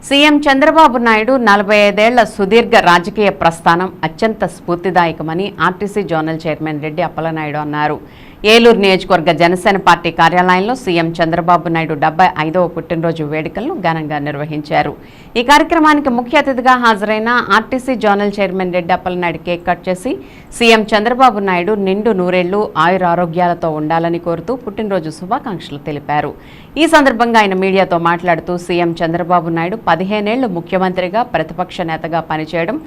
CM Chandrababu Naidu 45 ఏళ్ల సుదీర్ఘ రాజకీయ ప్రస్థానం అత్యంత స్ఫూర్తిదాయకమని RTC zonal chairman Reddy Appalanaidu అన్నారు. ఏలూరు నియోజకవర్గ జనసేన పార్టీ కార్యాలయంలో సీఎం చంద్రబాబు నాయుడు 75వ పుట్టినరోజు వేడుకలను ఘనంగా నిర్వహించారు. ఈ కార్యక్రమానికి ముఖ్య అతిథిగా హాజరైన RTC zonal chairman Reddy Appalanaidu cake cut చేసి సీఎం చంద్రబాబు నాయుడు నిండు నూరేళ్లు ఆయురారోగ్యాలతో ఉండాలని కోరుతూ పుట్టినరోజు శుభాకాంక్షలు తెలిపారు. ఈ సందర్భంగా ఆయన మీడియాతో మాట్లాడుతూ సీఎం చంద్రబాబు నాయుడు 15 ఏళ్లు ముఖ్యమంత్రిగా ప్రతిపక్ష నేతగా పనిచేయడం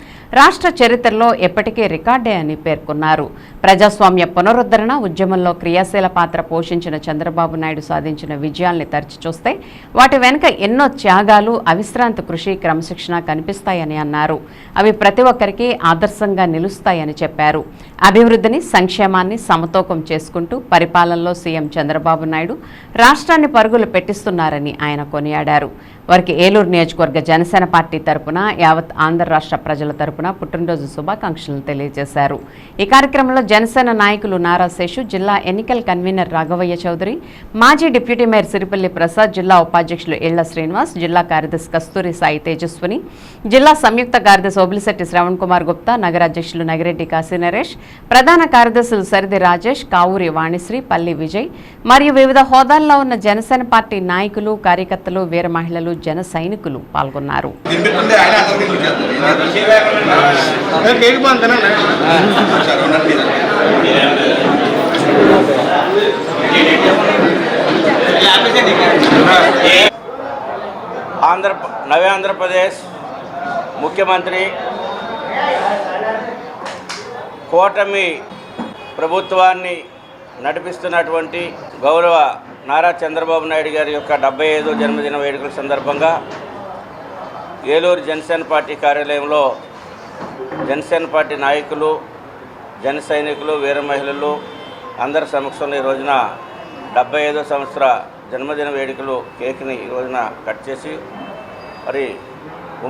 రాష్ట్ర చరిత్రలో ఎప్పటికీ రికార్డే అని పేర్కొన్నారు. ప్రజాస్వామ్య పునరుద్ధరణ ఉద్యమంలో క్రియాశీల పాత్ర పోషించిన చంద్రబాబు నాయుడు సాధించిన విజయాల్ని తరచి చూస్తే వాటి వెనుక ఎన్నో త్యాగాలు, అవిశ్రాంత కృషి, క్రమశిక్షణ కనిపిస్తాయని అన్నారు. అవి ప్రతి ఒక్కరికి ఆదర్శంగా నిలుస్తాయని చెప్పారు. అభివృద్ధిని, సంక్షేమాన్ని సమతూకం చేసుకుంటూ పరిపాలనలో సీఎం చంద్రబాబు నాయుడు రాష్ట్రాన్ని పరుగులు పెట్టిస్తున్నారని ఆయన కొనియాడారు. వారికి ఏలూరు నియోజకవర్గ జనసేన పార్టీ తరపున యావత్ ఆంధ్ర రాష్ట్ర ప్రజల తరపున పుట్టినరోజు శుభాకాంక్షలను తెలియజేశారు. ఈ కార్యక్రమంలో జనసేన నాయకులు నారా శేషు, జిల్లా ఎన్నికల కన్వీనర్ రాఘవయ్య చౌదరి, మాజీ డిప్యూటీ మేయర్ సిరిపల్లి ప్రసాద్, జిల్లా ఉపాధ్యక్షులు ఇళ్ల శ్రీనివాస్, జిల్లా కార్యదర్శి కస్తూరి సాయి తేజస్విని, జిల్లా సంయుక్త కార్యదర్శి ఓబిలిశెట్టి శ్రవణ్ కుమార్ గుప్తా, నగర అధ్యక్షులు నగిరెడ్డి కాశీ నరేష్, ప్రధాన కార్యదర్శులు సరిది రాజేష్, కావూరి వాణిశ్రీ, పల్లి విజయ్ మరియు వివిధ హోదాల్లో ఉన్న జనసేన పార్టీ నాయకులు, కార్యకర్తలు, వీర మహిళలు, జన సైనికులు పాల్గొన్నారు. నవే ఆంధ్రప్రదేశ్ ముఖ్యమంత్రి, కూటమి ప్రభుత్వాన్ని నడిపిస్తున్నటువంటి గౌరవ నారా చంద్రబాబు నాయుడు గారి యొక్క 75వ జన్మదిన వేడుకల సందర్భంగా ఏలూరు జనసేన పార్టీ కార్యాలయంలో జనసేన పార్టీ నాయకులు, జన సైనికులు, వీర మహిళలు అందరి సమక్షంలో ఈ రోజున 75వ సంవత్సర జన్మదిన వేడుకలు కేక్ని ఈ రోజున కట్ చేసి మరి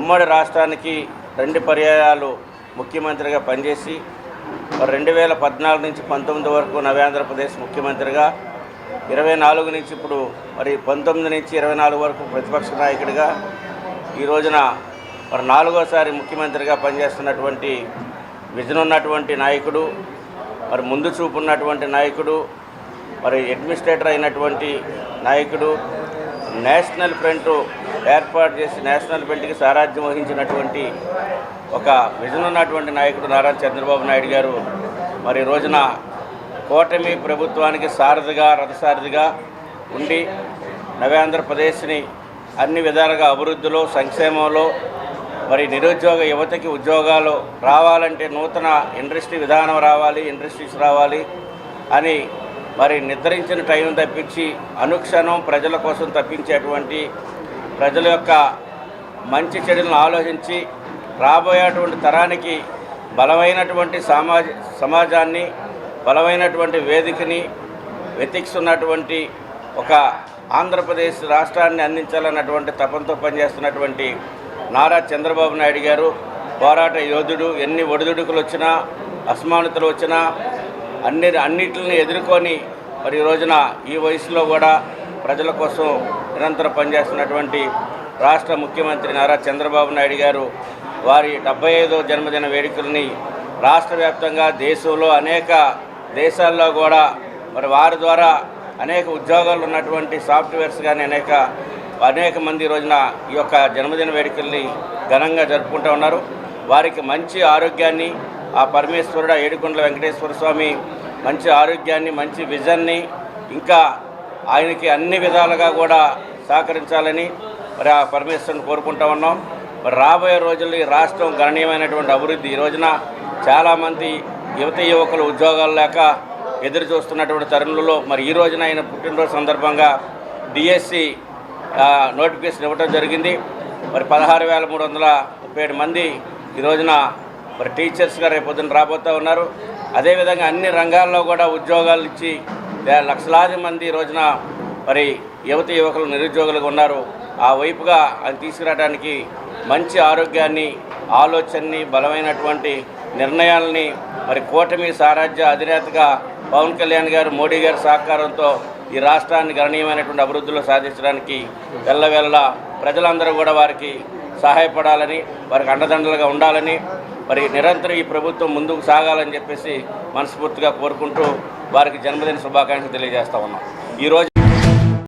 ఉమ్మడి రాష్ట్రానికి 2 పర్యాయాలు ముఖ్యమంత్రిగా పనిచేసి మరి 2014 నుంచి 19 వరకు నవే ఆంధ్రప్రదేశ్ ముఖ్యమంత్రిగా, 24 నుంచి ఇప్పుడు మరి 19 నుంచి 24 వరకు ప్రతిపక్ష నాయకుడిగా, ఈ రోజున మరి 4వసారి ముఖ్యమంత్రిగా పనిచేస్తున్నటువంటి విజన్ ఉన్నటువంటి నాయకుడు, మరి ముందు చూపు ఉన్నటువంటి నాయకుడు, మరి అడ్మినిస్ట్రేటర్ అయినటువంటి నాయకుడు, నేషనల్ ఫ్రంట్ ఏర్పాటు చేసి నేషనల్ ఫ్రంట్కి సారథ్యం వహించినటువంటి ఒక విజన్ ఉన్నటువంటి నాయకుడు నారా చంద్రబాబు నాయుడు గారు మరి రోజున కూటమి ప్రభుత్వానికి సారథిగా, రథసారథిగా ఉండి నవే ఆంధ్రప్రదేశ్ని అన్ని విధాలుగా అభివృద్ధిలో, సంక్షేమంలో, మరి నిరుద్యోగ యువతకి ఉద్యోగాలు రావాలంటే నూతన ఇండస్ట్రీ విధానం రావాలి, ఇండస్ట్రీస్ రావాలి అని మరి నిర్ధారించిన టైం తప్పించి అనుక్షణం ప్రజల కోసం తప్పించేటువంటి, ప్రజల యొక్క మంచి చెడులను ఆలోచించి రాబోయేటువంటి తరానికి బలమైనటువంటి సమాజాన్ని, బలమైనటువంటి వేదికని వెతికిస్తున్నటువంటి ఒక ఆంధ్రప్రదేశ్ రాష్ట్రాన్ని అందించాలన్నటువంటి తపంతో పనిచేస్తున్నటువంటి నారా చంద్రబాబు నాయుడు గారు పోరాట యోధుడు. ఎన్ని ఒడిదుడుకులు వచ్చినా, అసమానతలు వచ్చినా అన్నిటిని ఎదుర్కొని మరి ఈ రోజున ఈ వయసులో కూడా ప్రజల కోసం నిరంతరం పనిచేస్తున్నటువంటి రాష్ట్ర ముఖ్యమంత్రి నారా చంద్రబాబు నాయుడు గారు వారి 75వ జన్మదిన వేడుకల్ని రాష్ట్ర వ్యాప్తంగా, దేశంలో అనేక దేశాల్లో కూడా మరి వారి ద్వారా అనేక ఉద్యోగాలు ఉన్నటువంటి సాఫ్ట్వేర్స్ కానీ అనేక మంది ఈ రోజున ఈ యొక్క జన్మదిన వేడుకల్ని ఘనంగా జరుపుకుంటూ ఉన్నారు. వారికి మంచి ఆరోగ్యాన్ని ఆ పరమేశ్వరుడు, ఏడుకొండల వెంకటేశ్వర స్వామి మంచి ఆరోగ్యాన్ని, మంచి విజన్ని, ఇంకా ఆయనకి అన్ని విధాలుగా కూడా సహకరించాలని మరి ఆ పరమేశ్వరుని కోరుకుంటూ ఉన్నాం. మరి రాబోయే రోజుల్లో ఈ రాష్ట్రం గణనీయమైనటువంటి అభివృద్ధి, ఈ రోజున చాలామంది యువకులు ఉద్యోగాలు లేక ఎదురు చూస్తున్నటువంటి తరుణంలో మరి ఈ రోజున ఆయన పుట్టినరోజు సందర్భంగా డిఎస్సి నోటిఫికేషన్ ఇవ్వడం జరిగింది. మరి 16,337 మంది ఈ రోజున మరి టీచర్స్గా రేపొద్దున రాబోతూ ఉన్నారు. అదేవిధంగా అన్ని రంగాల్లో కూడా ఉద్యోగాలు ఇచ్చి లక్షలాది మంది ఈ రోజున మరి యువకులు నిరుద్యోగులుగా ఉన్నారు. ఆ వైపుగా అది తీసుకురావడానికి మంచి ఆరోగ్యాన్ని, ఆలోచనని, బలమైనటువంటి నిర్ణయాలని మరి కూటమి సారథ్య అధినేతగా పవన్ కళ్యాణ్ గారు, మోడీ గారి సహకారంతో ఈ రాష్ట్రాన్ని గణనీయమైనటువంటి అభివృద్ధిలో సాధించడానికి వెళ్ళ ప్రజలందరూ కూడా వారికి సహాయపడాలని, వారికి అండదండలుగా ఉండాలని, మరి నిరంతరం ఈ ప్రభుత్వం ముందుకు సాగాలని చెప్పేసి మనస్ఫూర్తిగా కోరుకుంటూ వారికి జన్మదిన శుభాకాంక్షలు తెలియజేస్తా ఉన్నాం. ఈరోజు